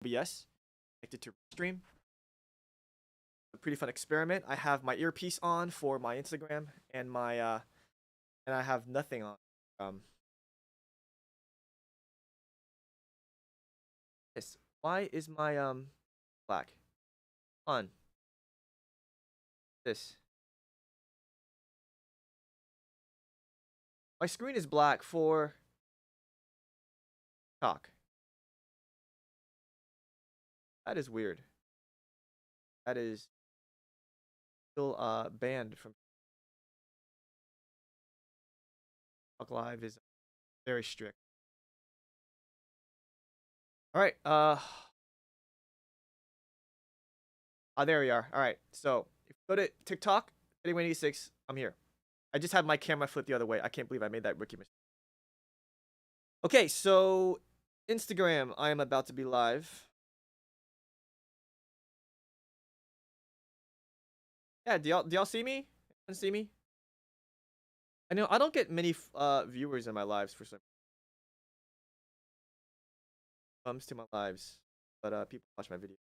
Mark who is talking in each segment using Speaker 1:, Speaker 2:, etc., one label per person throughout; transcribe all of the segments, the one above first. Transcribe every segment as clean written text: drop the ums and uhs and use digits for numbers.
Speaker 1: OBS, connected to stream. A pretty fun experiment. I have my earpiece on for my Instagram and my and I have nothing on. Um, yes. Why is my black on this? My screen is black for talk. That is weird. That is still banned from Talk Live is very strict. All right. There we are. All right. So if you go to TikTok, 8186, I'm here. I just had my camera flipped the other way. I can't believe I made that rookie mistake. Okay, so Instagram, I am about to be live. Yeah, do y'all see me? Anyone see me? I know I don't get many viewers in my lives for some comes to my lives, but people watch my video.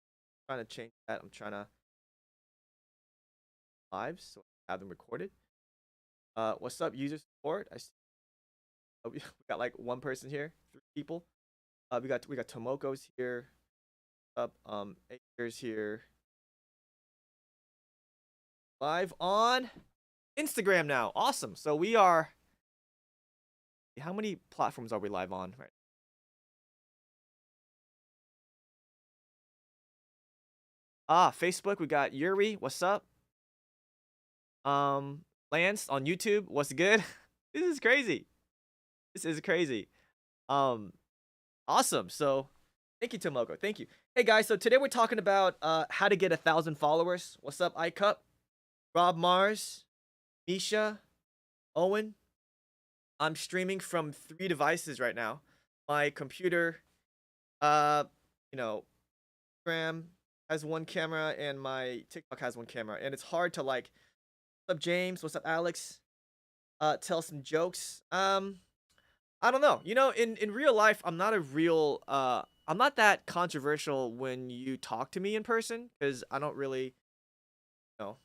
Speaker 1: I'm trying to change that. I'm trying to lives so I have them recorded. What's up, user support? We got like one person here, 3 people. We got Tomoko's here. Up, Acres here. Live on Instagram now. Awesome. So we are. How many platforms are we live on? Right. Facebook. We got Yuri. What's up? Lance on YouTube. What's good? This is crazy. This is crazy. Awesome. So, thank you, Tomoko. Thank you. Hey guys. So today we're talking about how to get 1,000 followers. What's up, iCup? Rob Mars, Misha, Owen. I'm streaming from 3 devices right now. My computer, uh, you know, Instagram has 1 camera and my TikTok has 1 camera, and it's hard to like. What's up, James? What's up, Alex? Tell some jokes. I don't know. In real life, I'm not that controversial when you talk to me in person because I don't really, know.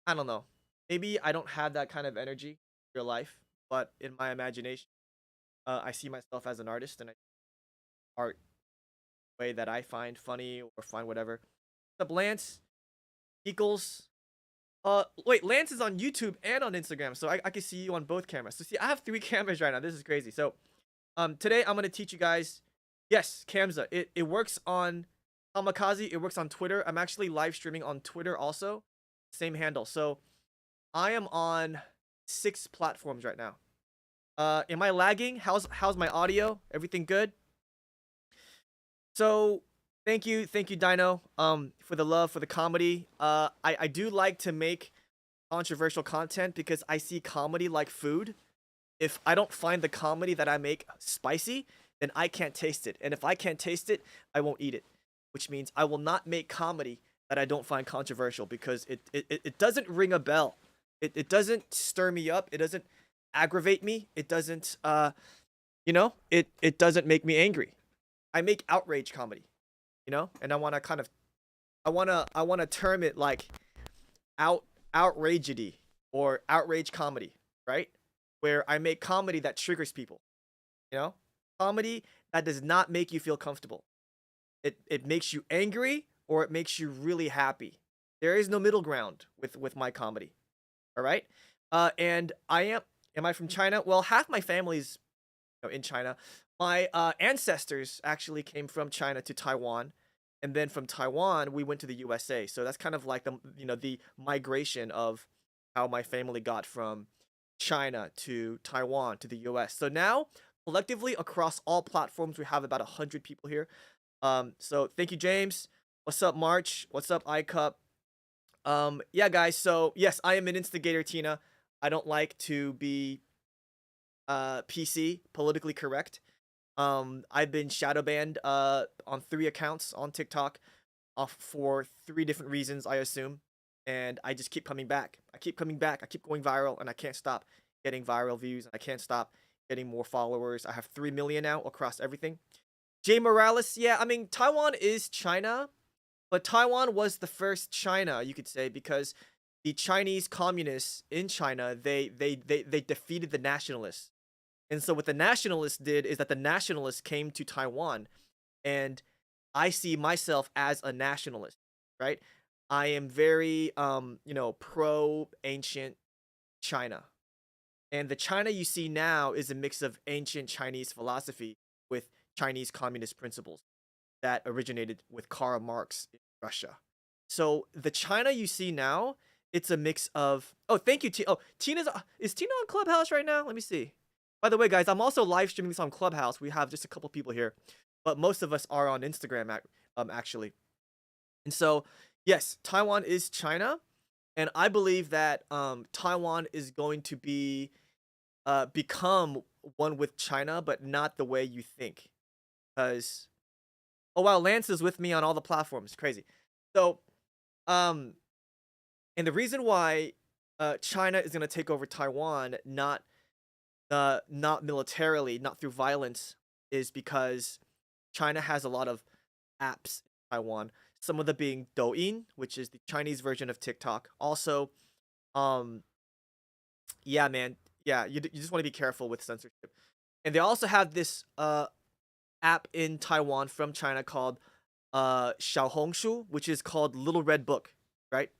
Speaker 1: I don't know. Maybe I don't have that kind of energy in real life, but in my imagination, I see myself as an artist and I art way that I find funny or find whatever. What's up, Lance? Equals. Wait, Lance is on YouTube and on Instagram, so I can see you on both cameras. So see, I have 3 cameras right now. This is crazy. So, today I'm gonna teach you guys. Yes, Kamza. It works on Kamikaze. It works on Twitter. I'm actually live streaming on Twitter also. Same handle. So, I am on 6 platforms right now. Am I lagging? How's my audio? Everything good? So, thank you, Dino. For the love for the comedy. I do like to make controversial content because I see comedy like food. If I don't find the comedy that I make spicy, then I can't taste it. And if I can't taste it, I won't eat it. Which means I will not make comedy that I don't find controversial because it doesn't ring a bell. It doesn't stir me up. It doesn't aggravate me. It doesn't it doesn't make me angry. I make outrage comedy, and I want to kind of I want to term it like outragedy or outrage comedy, right? Where I make comedy that triggers people, you know? Comedy that does not make you feel comfortable. It makes you angry or it makes you really happy. There is no middle ground with my comedy. All right? And am I from China? Well, half my family's in China. My ancestors actually came from China to Taiwan, and then from Taiwan we went to the USA. So that's kind of like the migration of how my family got from China to Taiwan to the US. So now collectively across all platforms we have about 100 people here. So thank you, James. What's up, March? What's up, iCup? Yeah, guys. So yes, I am an instigator, Tina. I don't like to be PC, politically correct. I've been shadow banned on 3 accounts on TikTok for 3 different reasons, I assume. And I just keep coming back. I keep coming back. I keep going viral and I can't stop getting viral views and I can't stop getting more followers. I have 3 million now across everything. Jay Morales, yeah, I mean, Taiwan is China, but Taiwan was the first China, you could say, because the Chinese communists in China, they defeated the nationalists. And so what the nationalists did is that the nationalists came to Taiwan, and I see myself as a nationalist, right? I am very pro ancient China. And the China you see now is a mix of ancient Chinese philosophy with Chinese communist principles that originated with Karl Marx in Russia. So the China you see now, it's a mix of. Oh, thank you, T. Oh, Tina's is Tina on Clubhouse right now? Let me see. By the way, guys, I'm also live streaming this on Clubhouse. We have just a couple people here, but most of us are on Instagram, actually. And so, yes, Taiwan is China, and I believe that Taiwan is going to become one with China, but not the way you think. Because oh wow, Lance is with me on all the platforms. Crazy. So, um, and the reason why China is gonna take over Taiwan, not militarily, not through violence, is because China has a lot of apps in Taiwan. Some of them being Douyin, which is the Chinese version of TikTok. Also, um, yeah, man, yeah, you just want to be careful with censorship. And they also have this app in Taiwan from China called Xiaohongshu, which is called Little Red Book, right?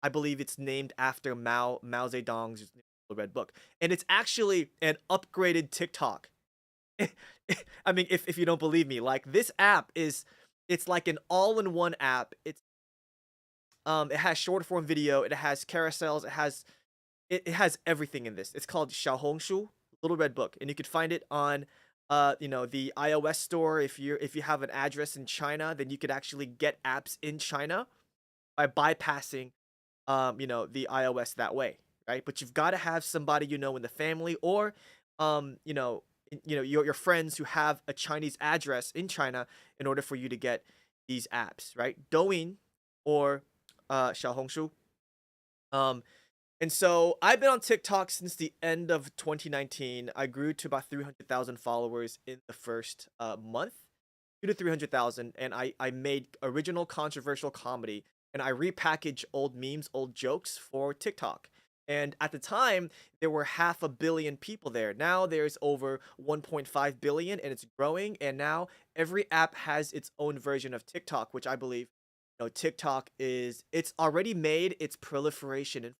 Speaker 1: I believe it's named after Mao Zedong's Little Red Book, and it's actually an upgraded TikTok. I mean, if you don't believe me, like this app is, it's like an all-in-one app. It has short form video, it has carousels, it has everything in this. It's called Xiaohongshu, Little Red Book, and you can find it on the iOS store. If you have an address in China, then you could actually get apps in China by bypassing the iOS that way, right? But you've got to have somebody in the family, or um you know your friends who have a Chinese address in China in order for you to get these apps, right? Douyin or Xiaohongshu. Um and so I've been on TikTok since the end of 2019. I grew to about 300,000 followers in the first month, 2 to 300,000, and I made original controversial comedy, and I repackaged old memes, old jokes for TikTok. And at the time, there were 500,000,000 people there. Now there's over 1.5 billion, and it's growing. And now every app has its own version of TikTok, which I believe, TikTok it's already made its proliferation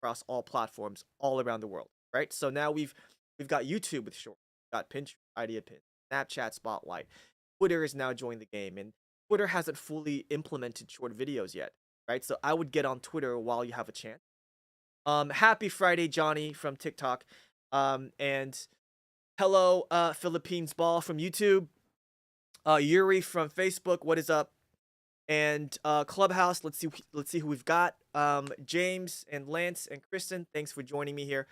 Speaker 1: across all platforms all around the world, right? So now we've got YouTube with short, we've got Pinterest, Idea Pin, Snapchat Spotlight. Twitter is now joining the game, and Twitter hasn't fully implemented short videos yet, right? So I would get on Twitter while you have a chance. Happy Friday, Johnny from TikTok, and hello, Philippines Ball from YouTube, Yuri from Facebook. What is up? And Clubhouse. Let's see who we've got. James and Lance and Kristen. Thanks for joining me here.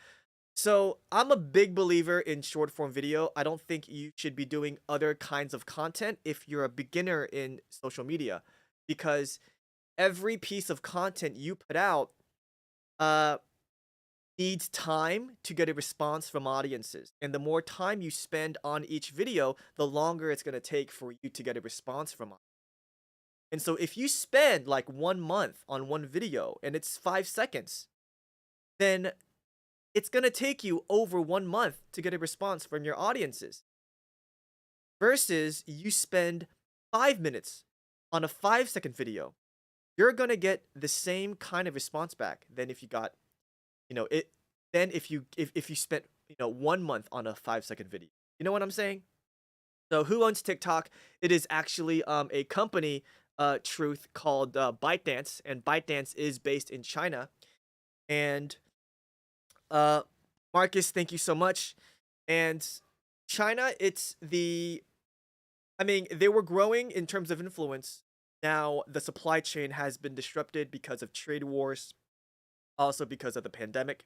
Speaker 1: So I'm a big believer in short form video. I don't think you should be doing other kinds of content if you're a beginner in social media, because every piece of content you put out uh needs time to get a response from audiences. And the more time you spend on each video, the longer it's going to take for you to get a response from audiences. And so if you spend like 1 month on one video and it's 5 seconds, then it's going to take you over 1 month to get a response from your audiences. Versus you spend 5 minutes on a 5 second video, you're going to get the same kind of response back than if you got, it, then if you spent, 1 month on a 5 second video. You know what I'm saying? So who owns TikTok? It is actually a company, truth, called ByteDance, and ByteDance is based in China. And uh Marcus, thank you so much. And China, I mean, they were growing in terms of influence. Now the supply chain has been disrupted because of trade wars, also because of the pandemic.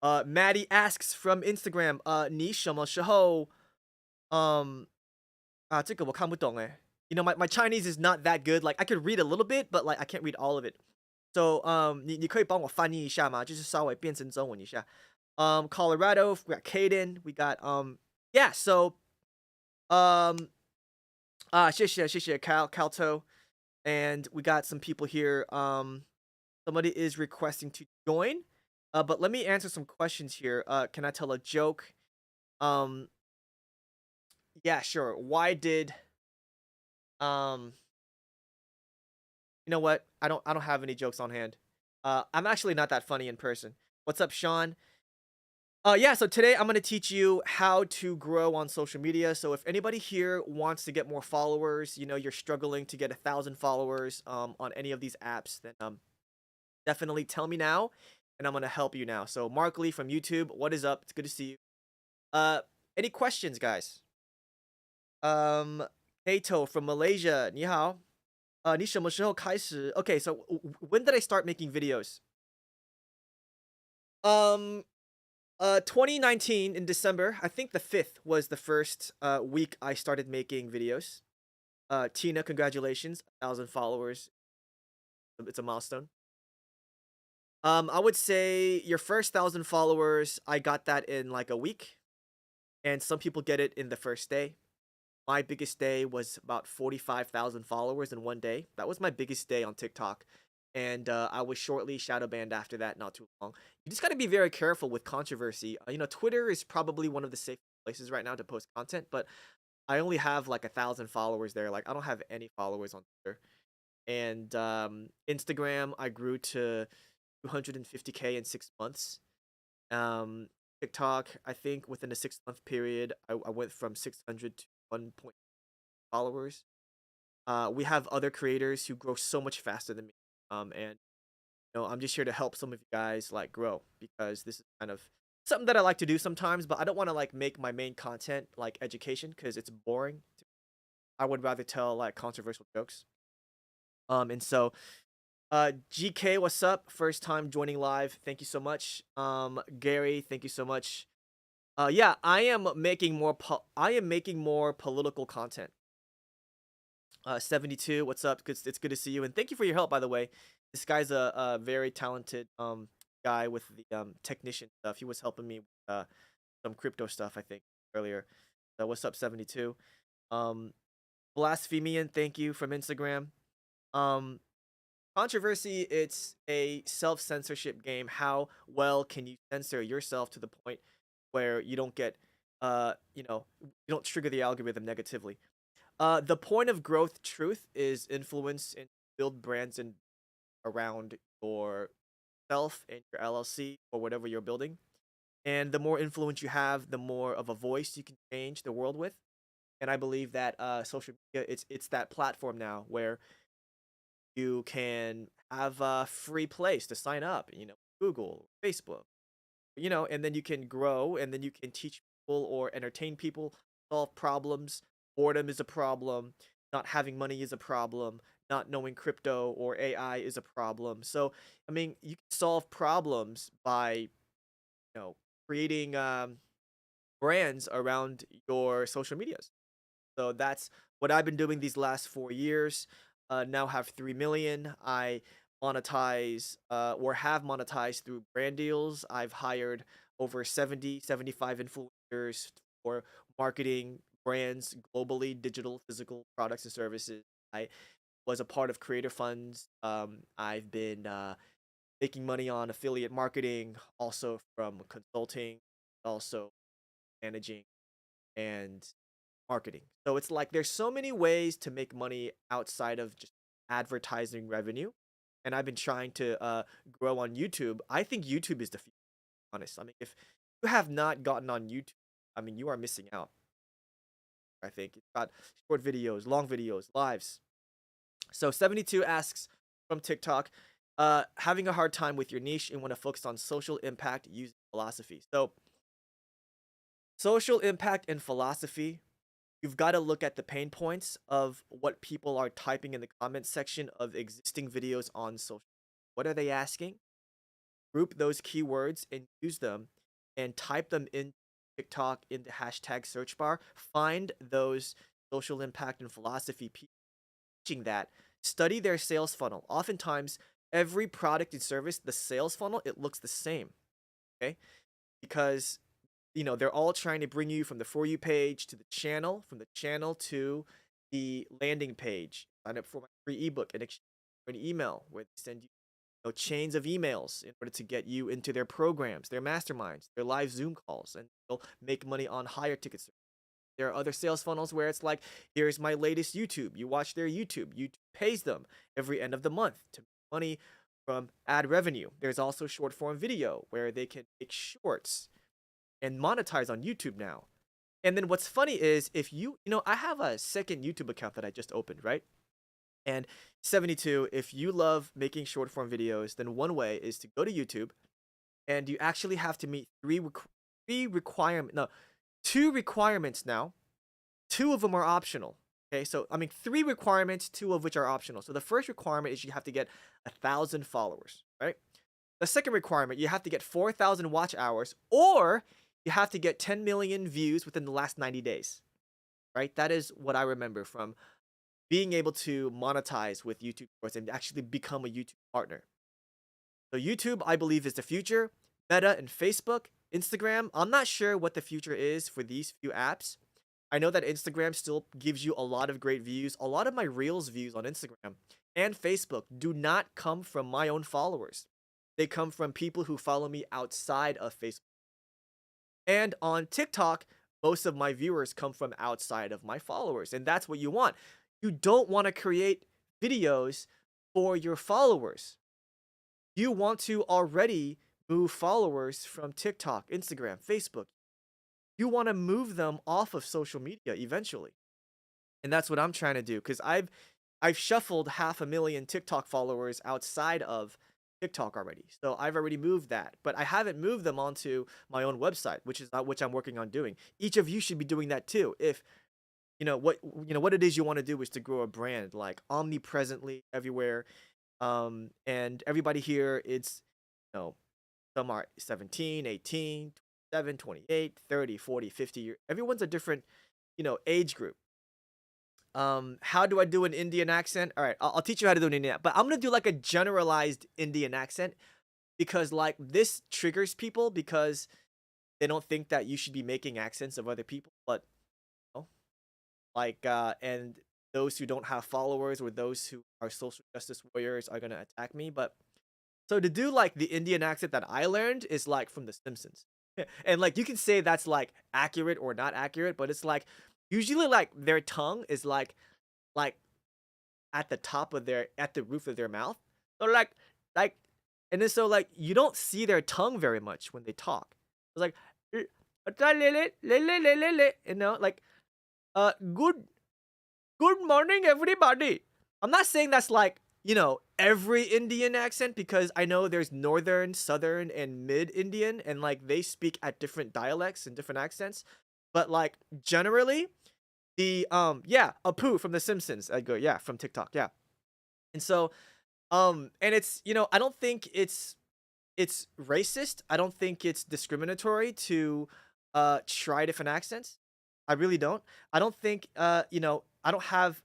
Speaker 1: Maddie asks from Instagram, 你什么时候 um 这个我看不懂 my Chinese is not that good. Like I could read a little bit, but like I can't read all of it. So 你可以帮我翻译一下吗？就是稍微变成中文一下。Colorado, we got Caden, we got yeah. So um 谢谢 Calto. And we got some people here. Somebody is requesting to join. But let me answer some questions here. Can I tell a joke? Um, yeah, sure. Why did um you know what? I don't have any jokes on hand. I'm actually not that funny in person. What's up, Sean? Yeah, so today I'm going to teach you how to grow on social media. So if anybody here wants to get more followers, you're struggling to get 1,000 followers on any of these apps, then definitely tell me now, and I'm going to help you now. So Mark Lee from YouTube, what is up? It's good to see you. Uh, any questions, guys? Um, Kato from Malaysia, 你好. 你什么时候开始? Okay, so when did I start making videos? Um, 2019 in December. I think the 5th was the first week I started making videos. Tina, congratulations, 1,000 followers. It's a milestone. I would say your first 1,000 followers, I got that in like a week, and some people get it in the first day. My biggest day was about 45,000 followers in one day. That was my biggest day on TikTok. And I was shortly shadow banned after that, not too long. You just got to be very careful with controversy. Twitter is probably one of the safe places right now to post content, but I only have like 1,000 followers there. Like, I don't have any followers on Twitter. And Instagram, I grew to 250K in 6 months. Um, TikTok, I think within a 6 month period, I went from 600 to 1 followers. We have other creators who grow so much faster than me. And I'm just here to help some of you guys like grow, because this is kind of something that I like to do sometimes, but I don't want to like make my main content like education because it's boring. I would rather tell like controversial jokes. And so GK, what's up? First time joining live. Thank you so much. Gary, thank you so much. Yeah, I am making more political content. 72, what's up? It's good to see you, and thank you for your help, by the way. This guy's a very talented guy with the technician stuff. He was helping me with some crypto stuff, I think, earlier. So what's up, 72? Blasphemian, thank you from Instagram. Um, Controversy, it's a self-censorship game. How well can you censor yourself to the point where you don't get you don't trigger the algorithm negatively? The point of growth truth is influence and build brands and around yourself and your LLC or whatever you're building. And the more influence you have, the more of a voice you can change the world with. And I believe that social media, it's that platform now where you can have a free place to sign up, Google, Facebook, and then you can grow, and then you can teach people or entertain people, solve problems. Boredom is a problem. Not having money is a problem. Not knowing crypto or AI is a problem. So, I mean, you can solve problems by, creating brands around your social medias. So that's what I've been doing these last 4 years. Now have 3 million. I monetize or have monetized through brand deals. I've hired over 75 influencers for marketing brands globally, digital, physical products and services. I was a part of creator funds. I've been making money on affiliate marketing, also from consulting, also managing and marketing. So it's like there's so many ways to make money outside of just advertising revenue. And I've been trying to grow on YouTube. I think YouTube is the future, honest. I mean, if you have not gotten on YouTube, I mean, you are missing out. I think it's got short videos, long videos, lives. So 72 asks from TikTok, having a hard time with your niche and want to focus on social impact using philosophy. So social impact and philosophy, you've got to look at the pain points of what people are typing in the comment section of existing videos on social. What are they asking? Group those keywords and use them and type them in TikTok in the hashtag search bar. Find those social impact and philosophy people teaching that. Study their sales funnel. Oftentimes, every product and service, the sales funnel, it looks the same. Okay? Because they're all trying to bring you from the For You page to the channel, from the channel to the landing page, sign up for my free ebook in exchange for an email where they send you, chains of emails in order to get you into their programs, their masterminds, their live Zoom calls, and they'll make money on higher tickets. There are other sales funnels where it's like, here's my latest YouTube. You watch their YouTube. YouTube pays them every end of the month to make money from ad revenue. There's also short form video where they can make shorts and monetize on YouTube now. And then what's funny is if I have a second YouTube account that I just opened, right? And 72, if you love making short form videos, then one way is to go to YouTube and you actually have to meet two requirements now. Two of them are optional. Okay, so I mean, three requirements, two of which are optional. So the first requirement is you have to get 1,000 followers, right? The second requirement, you have to get 4,000 watch hours, or you have to get 10 million views within the last 90 days, right? That is what I remember from being able to monetize with YouTube Shorts and actually become a YouTube partner. So YouTube, I believe, is the future. Meta and Facebook, Instagram, I'm not sure what the future is for these few apps. I know that Instagram still gives you a lot of great views. A lot of my Reels views on Instagram and Facebook do not come from my own followers. They come from people who follow me outside of Facebook. And on TikTok, most of my viewers come from outside of my followers. And that's what you want. You don't want to create videos for your followers. You want to already move followers from TikTok, Instagram, Facebook. You want to move them off of social media eventually. And that's what I'm trying to do, because I've shuffled 500,000 TikTok followers outside of TikTok already. So I've already moved that, but I haven't moved them onto my own website, which I'm working on doing. Each of you should be doing that too. If what it is you want to do is to grow a brand like omnipresently everywhere. And everybody here, it's, some are 17, 18, 27, 28, 30, 40, 50 years. Everyone's a different, age group. How do I do an Indian accent? All right, I'll teach you how to do an Indian, but I'm gonna do like a generalized Indian accent because like this triggers people because they don't think that you should be making accents of other people, but and those who don't have followers or those who are social justice warriors are gonna attack me. But so to do like the Indian accent that I learned is like from The Simpsons. And like you can say that's like accurate or not accurate, but it's like usually like their tongue is like at the roof of their mouth. So like and then so like you don't see their tongue very much when they talk. It's like like good morning everybody. I'm not saying that's like, every Indian accent, because I know there's northern, southern, and mid Indian, and like they speak at different dialects and different accents. But like generally, the Apu from The Simpsons, Edgar, yeah, from TikTok, yeah. And so, and it's, I don't think it's racist. I don't think it's discriminatory to try different accents. I really don't. I don't think I don't have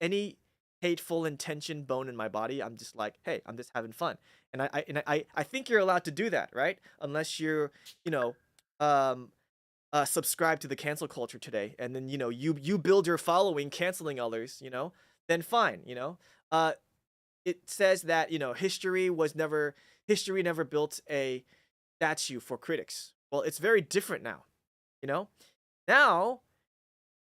Speaker 1: any hateful intention bone in my body. I'm just like, hey, I'm just having fun. And I think you're allowed to do that, right? Unless you're, subscribe to the cancel culture today, and then you build your following canceling others, then fine. It says that history never built a statue for critics. Well, it's very different now. Now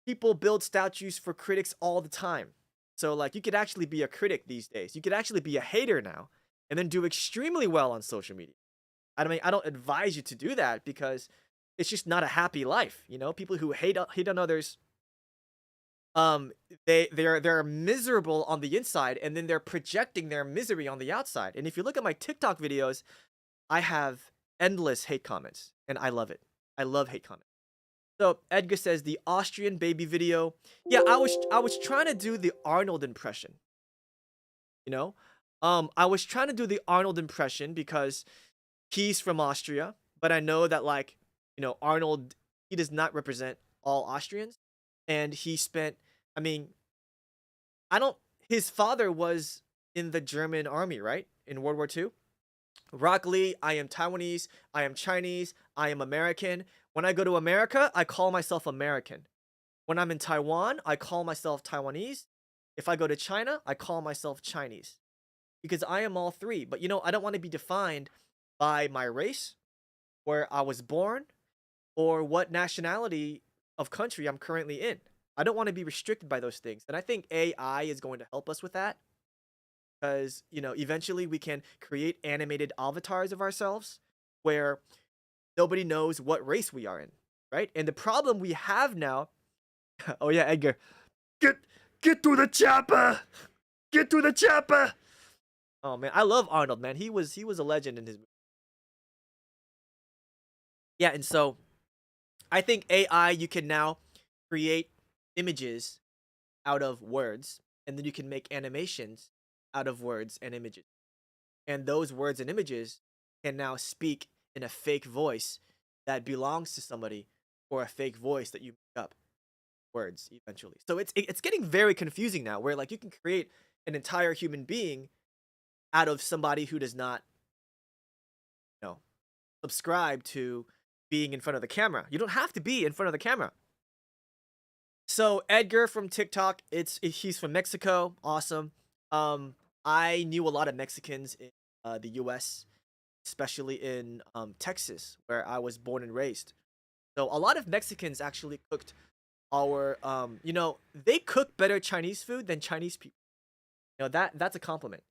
Speaker 1: people build statues for critics all the time. So like you could actually be a critic these days. You could actually be a hater now and then do extremely well on social media. I mean, I don't advise you to do that because it's just not a happy life. People who hate on others, they're miserable on the inside, and then they're projecting their misery on the outside. And if you look at my TikTok videos, I have endless hate comments, and I love it. I love hate comments. So Edgar says the Austrian baby video. Yeah, I was trying to do the Arnold impression. I was trying to do the Arnold impression because he's from Austria, but I know that like, Arnold, he does not represent all Austrians, and he spent, I mean, his father was in the German army, right? In World War II. Rock Lee, I am Taiwanese, I am Chinese, I am American. When I go to America, I call myself American. When I'm in Taiwan, I call myself Taiwanese. If I go to China, I call myself Chinese because I am all three. But I don't want to be defined by my race, where I was born, or what nationality of country I'm currently in. I don't want to be restricted by those things. And I think AI is going to help us with that because, eventually we can create animated avatars of ourselves where nobody knows what race we are in, right? And the problem we have now, oh yeah, Edgar, get get to the chopper. Get to the chopper. Oh man, I love Arnold, man. He was a legend in his movie. Yeah, and so I think AI, you can now create images out of words, and then you can make animations out of words and images. And those words and images can now speak in a fake voice that belongs to somebody, or a fake voice that you make up words eventually. So it's getting very confusing now, where like you can create an entire human being out of somebody who does not, you know, subscribe to being in front of the camera. You don't have to be in front of the camera. So Edgar from TikTok, he's from Mexico. Awesome. I knew a lot of Mexicans in the U.S., especially in Texas, where I was born and raised. So a lot of Mexicans actually cooked our they cook better Chinese food than Chinese people. That's a compliment.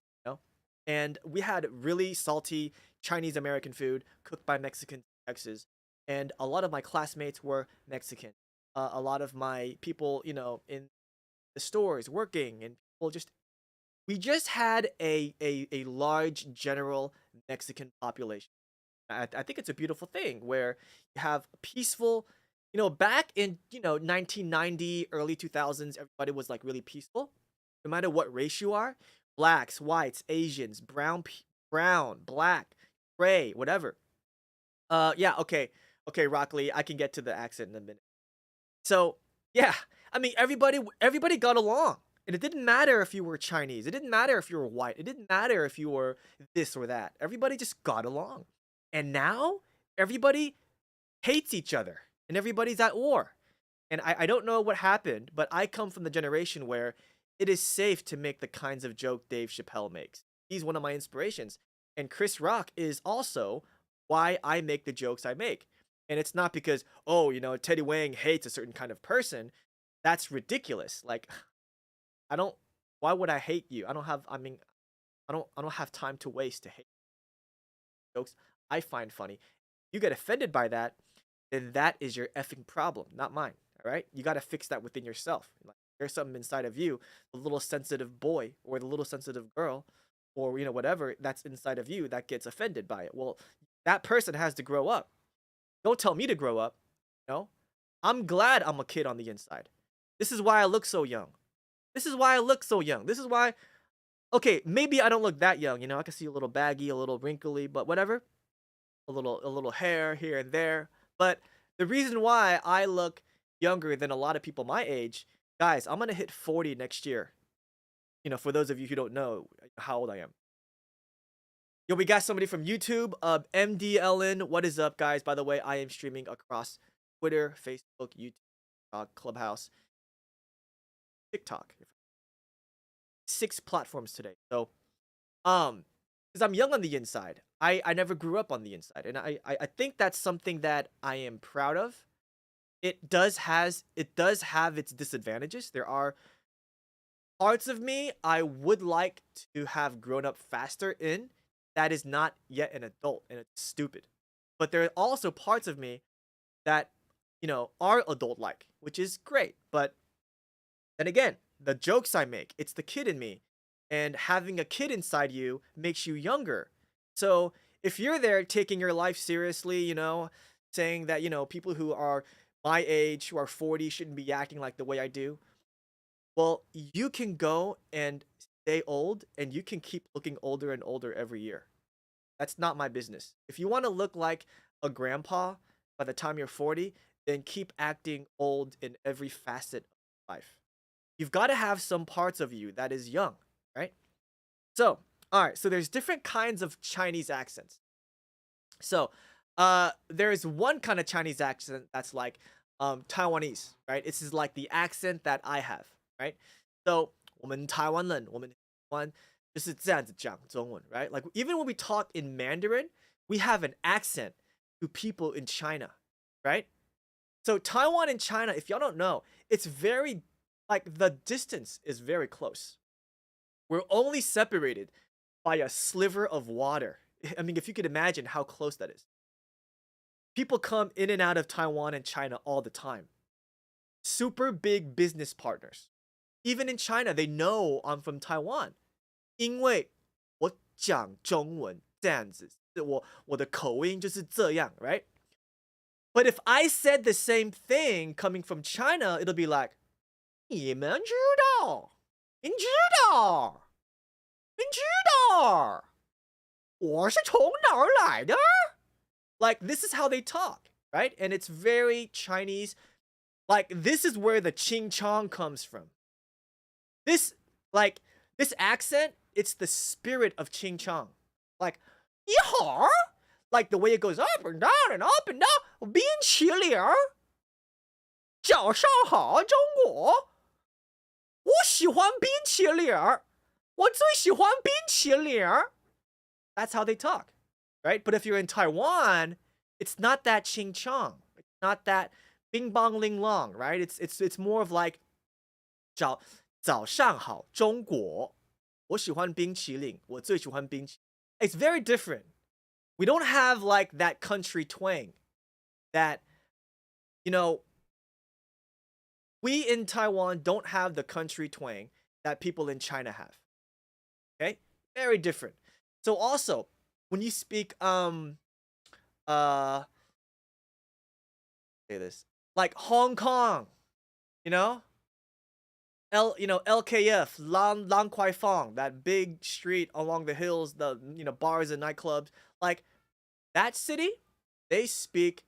Speaker 1: And we had really salty Chinese American food cooked by Mexicans in Texas, and a lot of my classmates were Mexican. A lot of my people, in the stores working, and people just we just had a large general Mexican population. I think it's a beautiful thing where you have peaceful, back in 1990, early 2000s, everybody was like really peaceful, no matter what race you are, blacks, whites, Asians, brown, black, gray, whatever. Yeah, okay, Rockley, I can get to the accent in a minute. So yeah, I mean everybody got along. And it didn't matter if you were Chinese. It didn't matter if you were white. It didn't matter if you were this or that. Everybody just got along. And now everybody hates each other and everybody's at war. And I don't know what happened, but I come from the generation where it is safe to make the kinds of joke Dave Chappelle makes. He's one of my inspirations. And Chris Rock is also why I make the jokes I make. And it's not because, oh, Teddy Wang hates a certain kind of person. That's ridiculous. Like, I don't why would I hate you? I don't have time to waste to hate jokes I find funny. You get offended by that, then that is your effing problem, not mine. All right? You got to fix that within yourself. Like, there's something inside of you, the little sensitive boy or the little sensitive girl, or whatever that's inside of you that gets offended by it. Well, that person has to grow up. Don't tell me to grow up. I'm glad I'm a kid on the inside. This is why I look so young. This is why I look so young. This is why, okay, maybe I don't look that young. I can see a little baggy, a little wrinkly, but whatever. A little hair here and there. But the reason why I look younger than a lot of people my age, guys, I'm gonna hit 40 next year. For those of you who don't know how old I am. Yo, we got somebody from YouTube, MDLN. What is up, guys? By the way, I am streaming across Twitter, Facebook, YouTube, Clubhouse, TikTok. 6 platforms today. So, because I'm young on the inside. I never grew up on the inside, and I think that's something that I am proud of. It does have its disadvantages. There are parts of me I would like to have grown up faster in that is not yet an adult, and it's stupid. But there are also parts of me that are adult like, which is great. But then again, the jokes I make, it's the kid in me. And having a kid inside you makes you younger. So if you're there taking your life seriously, saying that, people who are my age, who are 40, shouldn't be acting like the way I do, well, you can go and stay old and you can keep looking older and older every year. That's not my business. If you want to look like a grandpa by the time you're 40, then keep acting old in every facet of life. You've got to have some parts of you that is young, right? So, all right, so there's different kinds of Chinese accents. So, there's one kind of Chinese accent that's like Taiwanese, right? This is like the accent that I have, right? So 我们台湾人，我们台湾就是这样子讲中文, right? Like even when we talk in Mandarin, we have an accent to people in China, right? So Taiwan and China, if y'all don't know, it's very like the distance is very close. We're only separated by a sliver of water. I mean, if you could imagine how close that is. People come in and out of Taiwan and China all the time. Super big business partners. Even in China, they know I'm from Taiwan. 因为我讲中文这样子，我的口音就是这样, right? But if I said the same thing coming from China, it'll be like, 你们知道,你知道,你知道,我是从哪儿来的? Like, this is how they talk, right? And it's very Chinese. Like, this is where the ching chong comes from. This accent, it's the spirit of ching chong. Like, 你好, like the way it goes up and down and up and down. 冰淇淋早上好中国我喜欢冰淇淋我最喜欢冰淇淋 That's how they talk, right? But if you're in Taiwan, it's not that ching chong. It's not that bing bong ling long, right? It's more of like 早上好中国我喜欢冰淇淋我最喜欢冰淇淋 It's very different. We don't have like that country twang that, you know, we in Taiwan don't have the country twang that people in China have. Okay? Very different. So also, when you speak say this, like Hong Kong, you know? LKF, Lan Kwai Fong, that big street along the hills, the bars and nightclubs, like that city, they speak.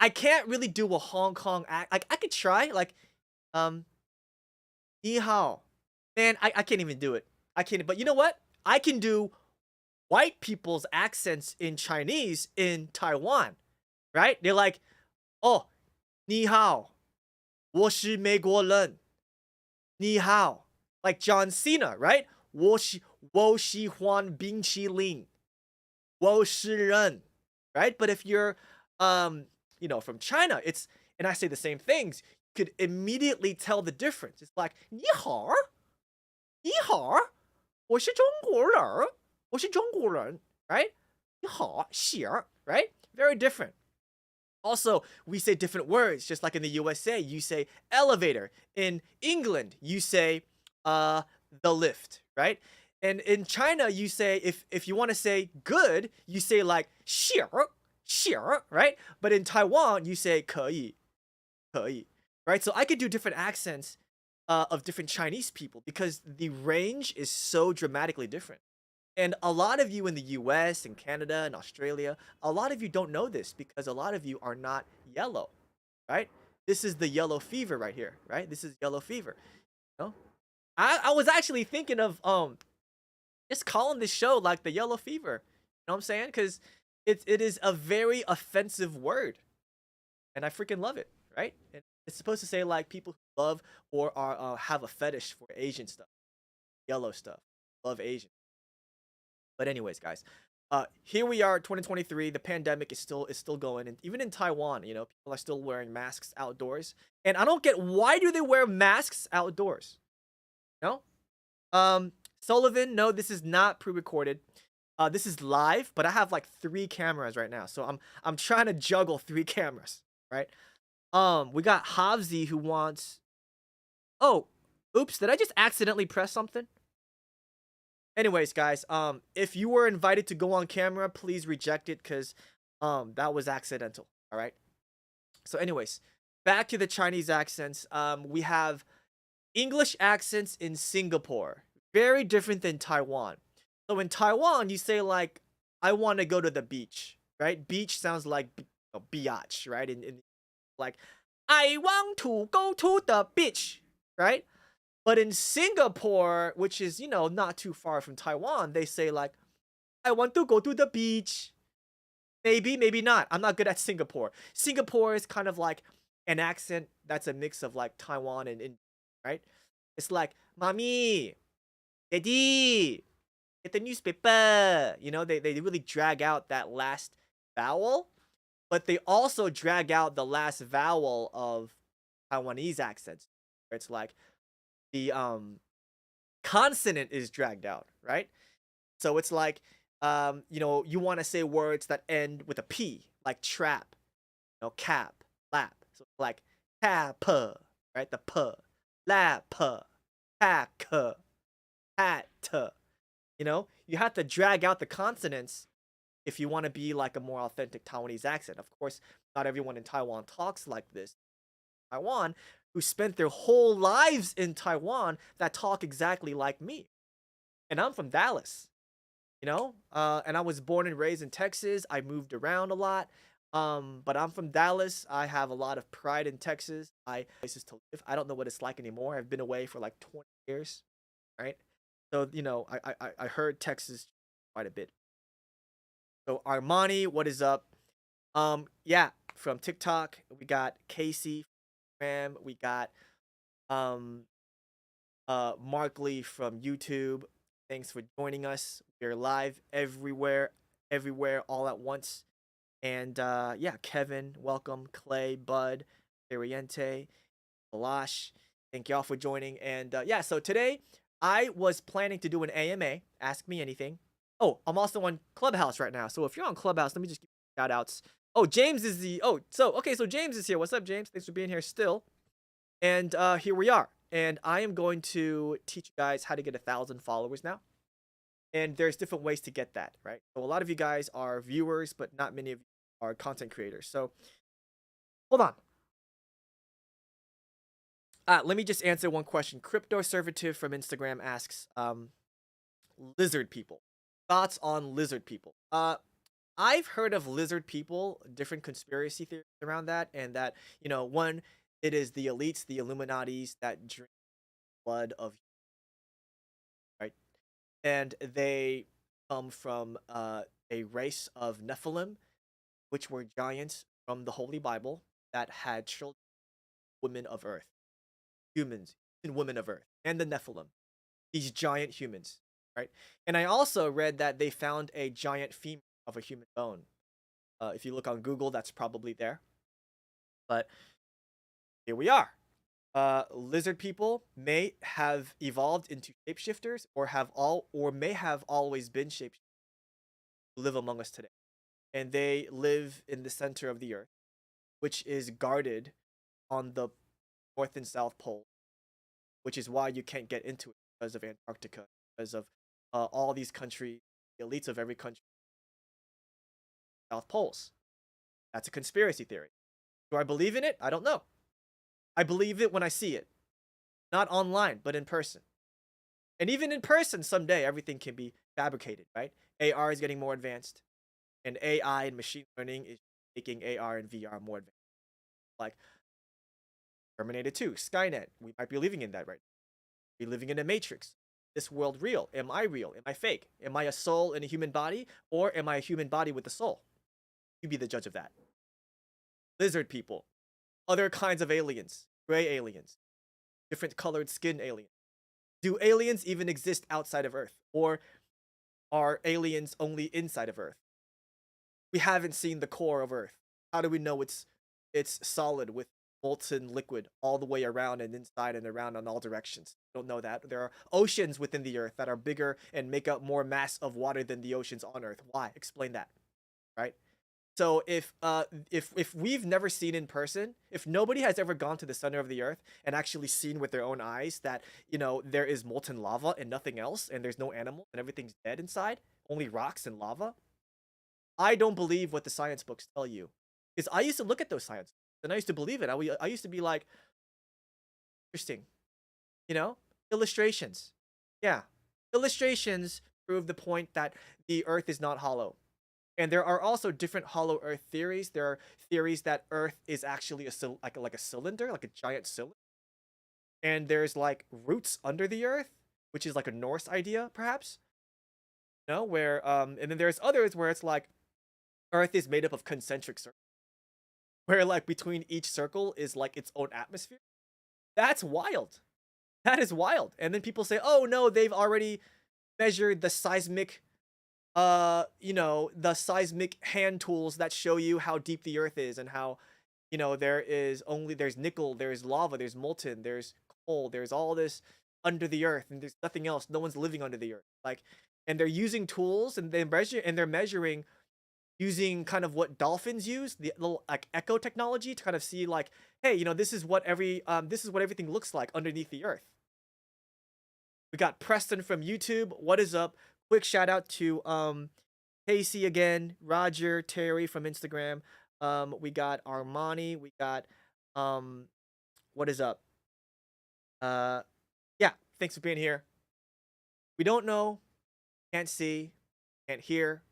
Speaker 1: I can't really do a Hong Kong act. Like I could try, like, ni hao, man. I can't even do it. I can't. But you know what? I can do white people's accents in Chinese in Taiwan, right? They're like, oh, ni hao, 我是美国人. Ni hao, like John Cena, right? 我喜欢冰淇淋我是人 right? But if you're from China, and I say the same things, you could immediately tell the difference. It's like 你好我是中国人 right? 你好 xie, right? Very different. Also, we say different words, just like in the USA, you say elevator. In England, you say the lift, right? And in China, you say, if you want to say good, you say like 是, right? But in Taiwan, you say 可以, right? So I could do different accents of different Chinese people because the range is so dramatically different. And a lot of you in the US and Canada and Australia, a lot of you don't know this because a lot of you are not yellow, right? This is the yellow fever right here, right? This is yellow fever. You know? I was actually thinking of just calling this show like the yellow fever. You know what I'm saying? Because it is a very offensive word. And I freaking love it, right? And it's supposed to say like people who love or are have a fetish for Asian stuff, yellow stuff, love Asian. But anyways, guys, here we are, 2023. The pandemic is still going, and even in Taiwan, people are still wearing masks outdoors. And I don't get why do they wear masks outdoors? No, Sullivan, no, this is not pre-recorded. This is live, but I have like 3 cameras right now, so I'm trying to juggle 3 cameras, right? We got Havzi who wants. Oh, oops! Did I just accidentally press something? Anyways, guys, if you were invited to go on camera, please reject it because that was accidental. All right. So, anyways, back to the Chinese accents. We have English accents in Singapore, very different than Taiwan. So in Taiwan, you say like, "I want to go to the beach," right? Beach sounds like biatch, right? In like, "I want to go to the beach," right? But in Singapore, which is, not too far from Taiwan, they say like, I want to go to the beach. Maybe, maybe not. I'm not good at Singapore. Singapore is kind of like an accent that's a mix of like Taiwan and India, right? It's like, "Mommy, Daddy, get the newspaper." You know, they really drag out that last vowel, but they also drag out the last vowel of Taiwanese accents. Where it's like the consonant is dragged out, right? So it's like you know, you want to say words that end with a P, like trap, you know, cap, lap. So like cap, right? The p, lap, pack, hat. You know, you have to drag out the consonants if you want to be like a more authentic Taiwanese accent. Of course, not everyone in Taiwan talks like this. Taiwan, who spent their whole lives in Taiwan, that talk exactly like me. And I'm from Dallas, you know, and I was born and raised in Texas. I moved around a lot, but I'm from Dallas. I have a lot of pride in Texas. I places to live. I don't know what it's like anymore. I've been away for like 20 years, right? So you know, I heard Texas quite a bit. So Armani, what is up? Yeah, from TikTok we got Casey, from we got um Mark Lee from YouTube. Thanks for joining us. We're live everywhere, all at once. And yeah, Kevin, welcome. Clay, Bud, Oriente, Balash. Thank y'all for joining. And yeah, so today I was planning to do an AMA. Ask me anything. Oh, I'm also on Clubhouse right now. So if you're on Clubhouse, let me just give you shout outs. Oh, James is the. Oh, so okay, so James is here. What's up, James? Thanks for being here still. And here we are. And I am going to teach you guys how to get 1,000 followers now. And there's different ways to get that, right? So a lot of you guys are viewers, but not many of you are content creators. So hold on. Let me just answer one question. Crypto Servitive from Instagram asks, lizard people. Thoughts on lizard people? I've heard of lizard people, different conspiracy theories around that, and that, you know, one, it is the elites, the Illuminatis that drink blood of, right? And they come from a race of Nephilim, which were giants from the Holy Bible that had children, women of Earth, humans, and women of Earth, and the Nephilim, these giant humans, right? And I also read that they found a giant femur of a human bone. If you look on Google, that's probably there. But here we are. Lizard people may have evolved into shapeshifters, or may have always been shapeshifters who live among us today, and they live in the center of the Earth, which is guarded on the North and South Pole, which is why you can't get into it because of Antarctica, because of all these countries, the elites of every country, South Poles. That's a conspiracy theory. Do I believe in it? I don't know. I believe it when I see it, not online, but in person. And even in person, someday everything can be fabricated, right? AR is getting more advanced, and AI and machine learning is making AR and VR more advanced. Like Terminator 2, Skynet, we might be living in that right now. Be living in a matrix. This world real? Am I real? Am I fake? Am I a soul in a human body, or am I a human body with a soul? You be the judge of that. Lizard people, other kinds of aliens, gray aliens, different colored skin aliens. Do aliens even exist outside of Earth, or are aliens only inside of Earth? We haven't seen the core of Earth. How do we know it's solid with molten liquid all the way around and inside and around in all directions? Don't know that. There are oceans within the Earth that are bigger and make up more mass of water than the oceans on Earth. Why? Explain that, right? So if we've never seen in person, if nobody has ever gone to the center of the Earth and actually seen with their own eyes that, you know, there is molten lava and nothing else, and there's no animals and everything's dead inside, only rocks and lava, I don't believe what the science books tell you. Because I used to look at those science books and I used to believe it. I used to be like, interesting, you know, illustrations. Yeah, illustrations prove the point that the Earth is not hollow. And there are also different hollow Earth theories. There are theories that Earth is actually like a cylinder, like a giant cylinder. And there's like roots under the Earth, which is like a Norse idea, perhaps. You know, where and then there's others where it's like Earth is made up of concentric circles. where like between each circle is like its own atmosphere. That's wild. That is wild. And then people say, "Oh no, they've already measured the seismic the seismic hand tools that show you how deep the earth is and how there's nickel, there's lava, there's molten, there's coal, there's all this under the earth, and there's nothing else. No one's living under the earth." Like, and they're using tools, and they're measuring using kind of what dolphins use, the little like echo technology, to kind of see like, hey, this is what everything looks like underneath the earth. We got Preston from YouTube. What is up? Quick shout out to Casey again, Roger, Terry from Instagram. We got Armani. We got what is up? Yeah, thanks for being here. We don't know, can't see, can't hear,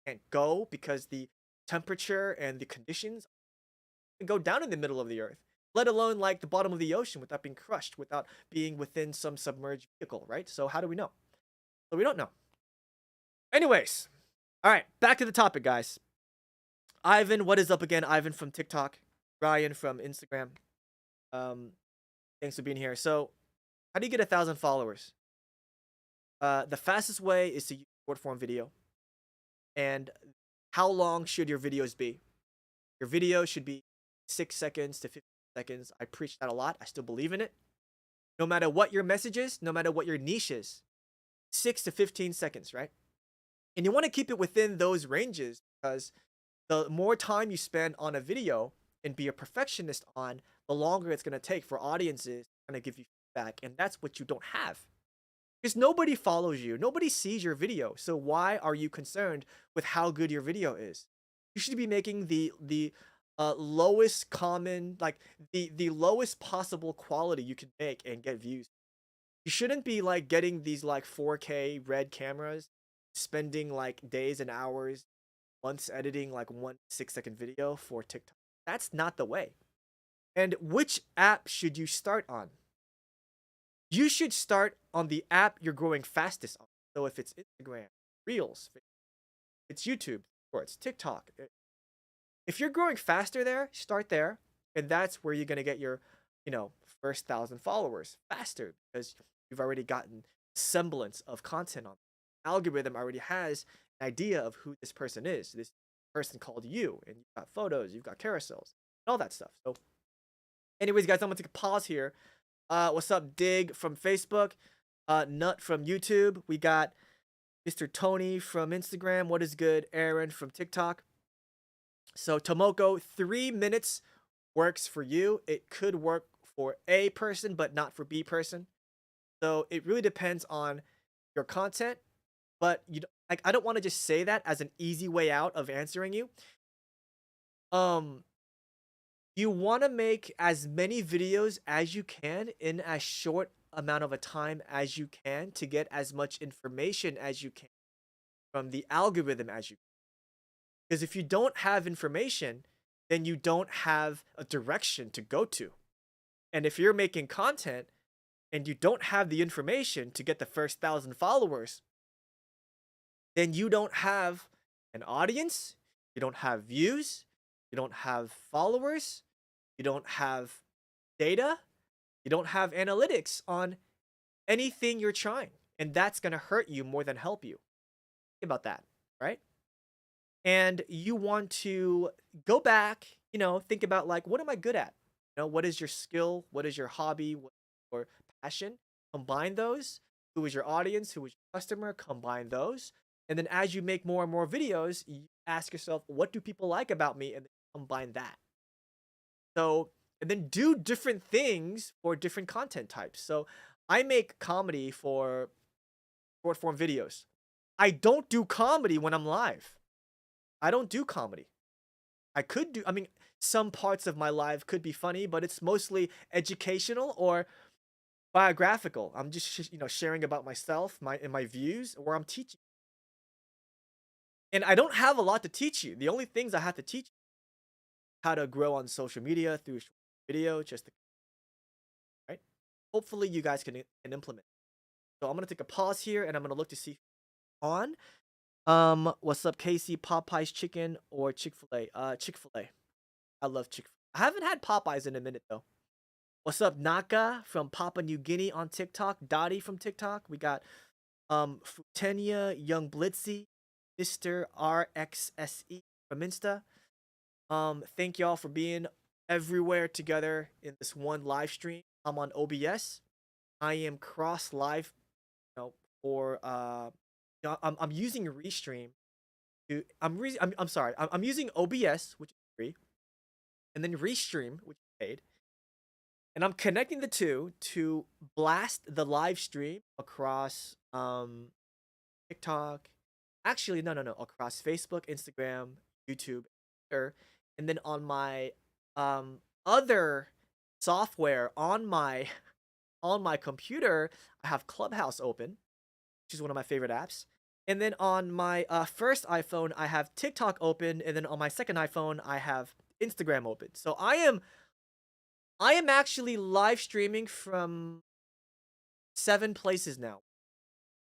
Speaker 1: can't go because the temperature and the conditions can go down in the middle of the earth, let alone like the bottom of the ocean without being crushed, without being within some submerged vehicle, right? So how do we know? So we don't know. Anyways, all right, back to the topic, guys. Ivan, what is up again? Ivan from TikTok, Ryan from Instagram. Thanks for being here. So, how do you get 1,000 followers? The fastest way is to use short form video. And how long should your videos be? Your video should be 6 seconds to 15 seconds. I preach that a lot. I still believe in it. No matter what your message is, no matter what your niche is, 6 to 15 seconds, right? And you want to keep it within those ranges because the more time you spend on a video and be a perfectionist on, the longer it's going to take for audiences to kind of give you feedback. And that's what you don't have. Because nobody follows you. Nobody sees your video. So why are you concerned with how good your video is? You should be making the lowest common, like the lowest possible quality you can make and get views. You shouldn't be like getting these like 4K red cameras, spending like days and hours, months editing like 1 6-second video for TikTok. That's not the way. And which app should you start on? You should start on the app you're growing fastest on. So if it's Instagram, Reels, it's YouTube, or it's TikTok. If you're growing faster there, start there. And that's where you're going to get your, first 1,000 followers faster because you've already gotten semblance of content on. The algorithm already has an idea of who this person is. This person called you, and you've got photos, you've got carousels, all that stuff. So anyways, guys, I'm going to take a pause here. What's up, Dig from Facebook, Nut from YouTube. We got Mr. Tony from Instagram. What is good? Aaron from TikTok. So Tomoko, 3 minutes works for you. It could work for A person, but not for B person. So it really depends on your content. But I don't want to just say that as an easy way out of answering you. You want to make as many videos as you can in as short amount of a time as you can to get as much information as you can from the algorithm as you can. Because if you don't have information, then you don't have a direction to go to. And if you're making content and you don't have the information to get the first 1,000 followers, then you don't have an audience, you don't have views, you don't have followers, you don't have data, you don't have analytics on anything you're trying. And that's going to hurt you more than help you. Think about that, right? And you want to go back, think about like, what am I good at? What is your skill? What is your hobby? What is your passion? Combine those. Who is your audience? Who is your customer? Combine those. And then as you make more and more videos, you ask yourself, what do people like about me? And then combine that. So, and then do different things for different content types. So I make comedy for short form videos. I don't do comedy when I'm live. I don't do comedy. Some parts of my live could be funny, but it's mostly educational or biographical. I'm just, sharing about myself, my views, or I'm teaching. And I don't have a lot to teach you. The only things I have to teach you, how to grow on social media through video, right? Hopefully you guys can implement. So I'm gonna take a pause here, and I'm gonna look to see on. What's up, Casey? Popeye's chicken or Chick-fil-A? Chick-fil-A. I love Chick-fil-A. I haven't had Popeyes in a minute though. What's up, Naka from Papua New Guinea on TikTok? Dottie from TikTok. We got Futenia, Young Blitzy, Mr. RXSE from Insta. Thank y'all for being everywhere together in this one live stream. I'm on OBS. I am cross live, for I'm using Restream to I'm sorry. I'm using OBS, which is free, and then Restream, which is paid. And I'm connecting the two to blast the live stream across TikTok. Actually, no, across Facebook, Instagram, YouTube, Twitter, and then on my other software on my on my computer, I have Clubhouse open, which is one of my favorite apps. And then on my first iPhone, I have TikTok open, and then on my second iPhone, I have Instagram open. So I am actually live streaming from 7 places now.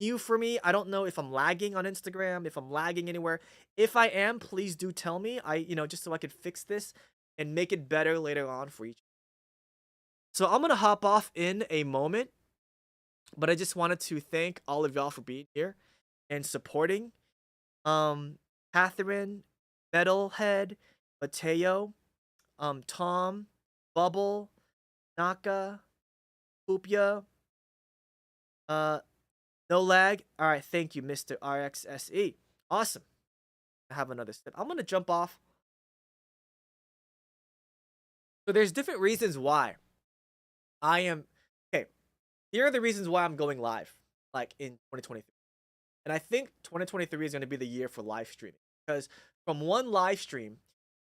Speaker 1: New for me. I don't know if I'm lagging on Instagram, if I'm lagging anywhere. If I am, please do tell me. Just so I could fix this and make it better later on for each. So I'm gonna hop off in a moment, but I just wanted to thank all of y'all for being here and supporting. Catherine, Metalhead, Mateo, Tom, Bubble, Naka, Poopia, no lag. All right, thank you, Mr. RXSE. Awesome. I have another step. I'm gonna jump off. So there's different reasons why I am okay. Here are the reasons why I'm going live, like in 2023. And I think 2023 is going to be the year for live streaming because from one live stream,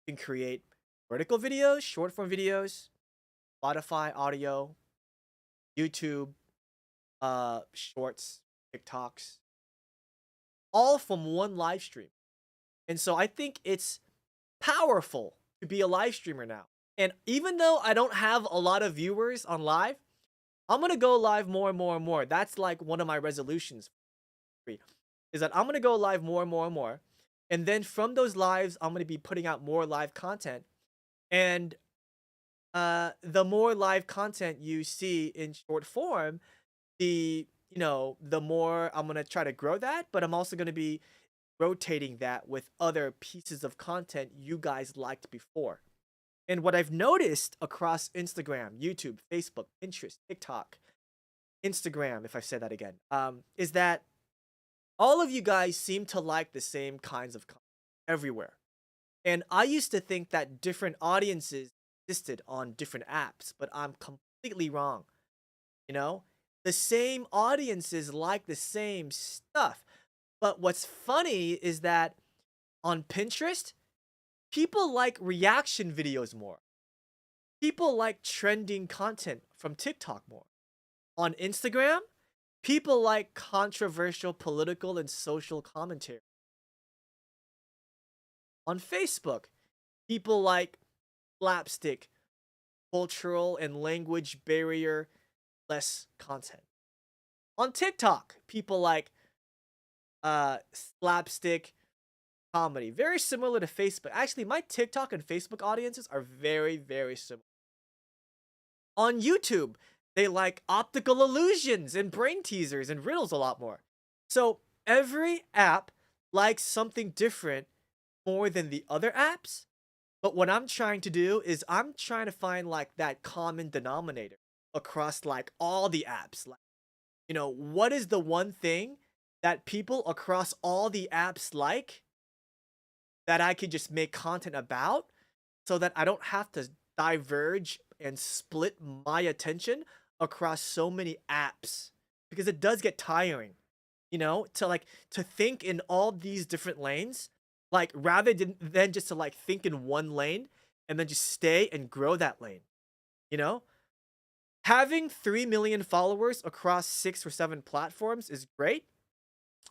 Speaker 1: you can create vertical videos, short form videos, Spotify audio, YouTube, shorts, TikToks, all from one live stream. And so I think it's powerful to be a live streamer now. And even though I don't have a lot of viewers on live, I'm going to go live more and more and more. That's like one of my resolutions is that I'm going to go live more and more and more. And then from those lives, I'm going to be putting out more live content. And the more live content you see in short form, the more I'm going to try to grow that, but I'm also going to be rotating that with other pieces of content you guys liked before. And what I've noticed across Instagram, YouTube, Facebook, Pinterest, TikTok, Instagram, if I say that again, is that all of you guys seem to like the same kinds of content everywhere. And I used to think that different audiences existed on different apps, but I'm completely wrong. The same audiences like the same stuff. But what's funny is that on Pinterest, people like reaction videos more. People like trending content from TikTok more. On Instagram, people like controversial political and social commentary. On Facebook, people like slapstick, cultural and language barrier less content. On TikTok, people like slapstick comedy. Very similar to Facebook. Actually, my TikTok and Facebook audiences are very, very similar. On YouTube, they like optical illusions and brain teasers and riddles a lot more. So every app likes something different more than the other apps. But what I'm trying to do is I'm trying to find like that common denominator across like all the apps. Like, what is the one thing that people across all the apps like that I could just make content about so that I don't have to diverge and split my attention across so many apps, because it does get tiring, to think in all these different lanes, like rather than just to like think in one lane and then just stay and grow that lane. Having 3 million followers across 6 or 7 platforms is great,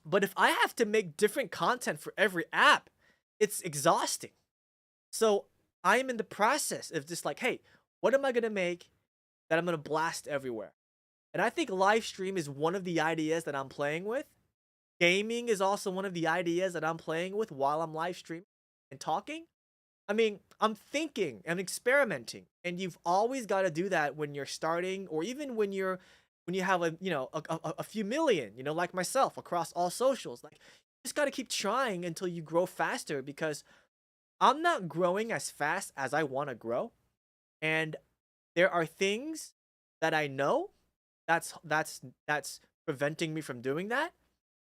Speaker 1: but if I have to make different content for every app, it's exhausting. So I am in the process of just like, hey, what am I going to make that I'm going to blast everywhere? And I think live stream is one of the ideas that I'm playing with. Gaming is also one of the ideas that I'm playing with while I'm live streaming and talking. I mean, I'm thinking, I'm experimenting, and you've always got to do that when you're starting, or even when you have a few million, like myself across all socials. Like, you just got to keep trying until you grow faster because I'm not growing as fast as I want to grow, and there are things that I know that's preventing me from doing that,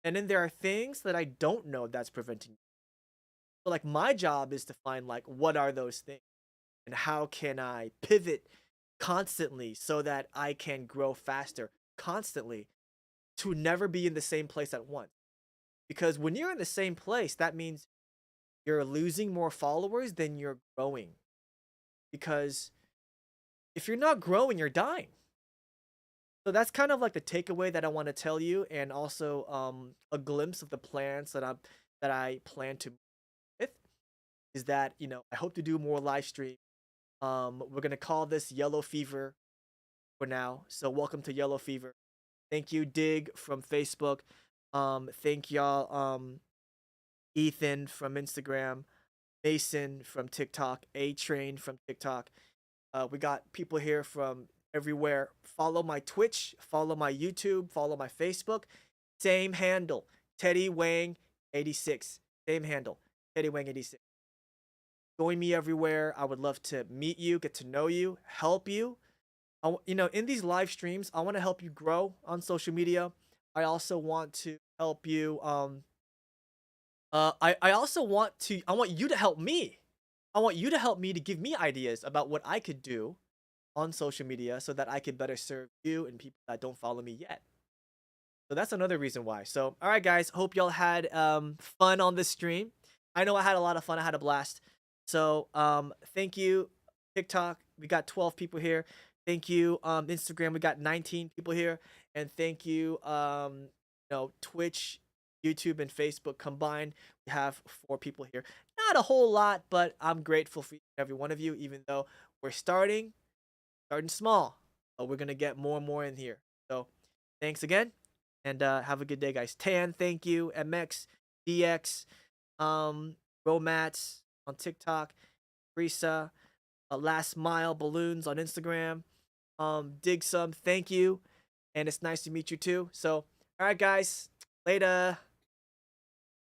Speaker 1: and then there are things that I don't know that's preventing me. So like my job is to find like what are those things and how can I pivot constantly so that I can grow faster constantly to never be in the same place at once. Because when you're in the same place, that means you're losing more followers than you're growing. Because if you're not growing, you're dying. So that's kind of like the takeaway that I want to tell you, and also a glimpse of the plans that I plan to with is that I hope to do more live stream. We're gonna call this Yellow Fever for now. So welcome to Yellow Fever. Thank you, Dig from Facebook. Thank y'all, Ethan from Instagram, Mason from TikTok, A Train from TikTok. We got people here from everywhere. Follow my Twitch, follow my YouTube, follow my Facebook. Same handle, Teddy Wang 86. Same handle, Teddy Wang 86. Join me everywhere. I would love to meet you, get to know you, help you. In these live streams, I want to help you grow on social media. I also want to help you. I also I want you to help me. I want you to help me to give me ideas about what I could do on social media so that I could better serve you and people that don't follow me yet. So that's another reason why. So, all right, guys, hope y'all had fun on this stream. I know I had a lot of fun. I had a blast. So, thank you, TikTok. We got 12 people here. Thank you, Instagram. We got 19 people here, and thank you, Twitch, YouTube, and Facebook combined. We have 4 people here. Not a whole lot, but I'm grateful for every one of you. Even though we're starting small, but we're gonna get more and more in here. So, thanks again, and have a good day, guys. Tan, thank you. MX, DX, Romats on TikTok, Risa, Last Mile Balloons on Instagram, Dig Some, thank you, and it's nice to meet you too. So, all right, guys, later.